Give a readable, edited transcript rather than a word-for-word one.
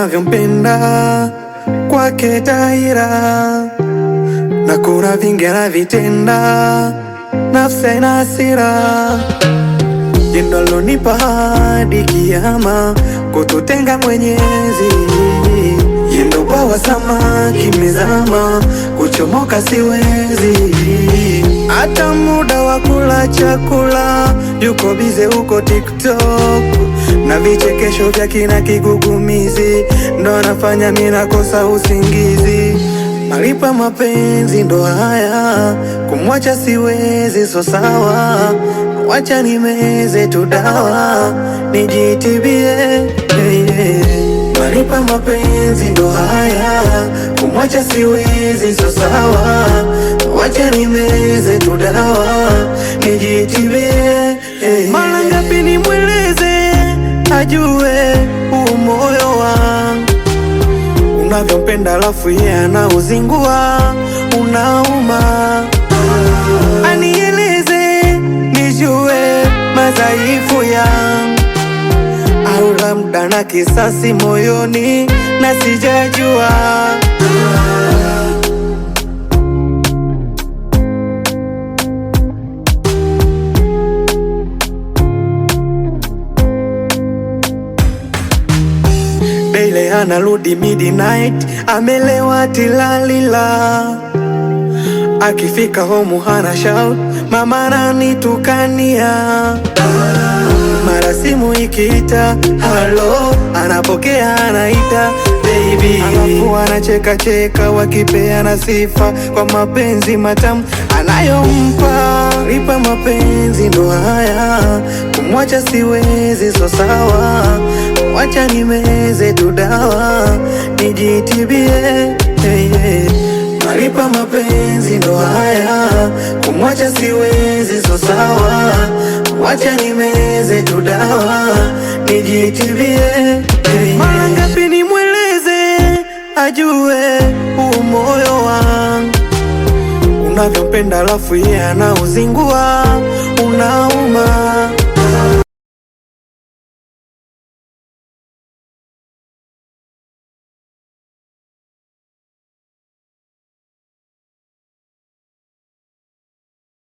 unavyompenda kwake taira, na kuna vingi anavitenda, nafsi ina hasira. Jendo alonipa hadi kiama, kututenga Mwenyezi. Jendo bawa samaki mezama, kuchomoka siwezi. Hata muda wa kula chakula yuko bize huko TikTok, na vichekesho vya kina kigugumizi ndo anafanya mimi nakosa usingizi. Malipa mapenzi ndo haya, kumwacha siwezi, so sawa. Wacha nimeze tu dawa, nijitibie, Malipa mapenzi ndo haya, kumwacha siwezi, so sawa. Wacha nimeze tu dawa, nijitibie, Mara ngapi nimweleze ajue moyo wangu unavyompenda, alafu yeye anauzingua, unauma. Anieleze nijue madhaifu yangu, au labda na kisasi moyoni na sijajua. Daily analudi midnight, amelewa tilalila. Akifika home hana shout, mama ananitukania. Mara simu ikiita, hello, anapokea anaita baby. Alafu anacheka cheka wakipeana sifa kwa mapenzi matamu anayompa. Lipa mapenzi ndo haya, kumwacha siwezi, so sawa. Wacha nimeze tu dawa, nijitibie, Malipa mapenzi ndo haya, kumwacha siwezi, so sawa. Wacha nimeze tu dawa, nijitibie, Mara ngapi nimweleze ajue moyo wangu unavyompenda, alafu yeye anauzingua, unauma.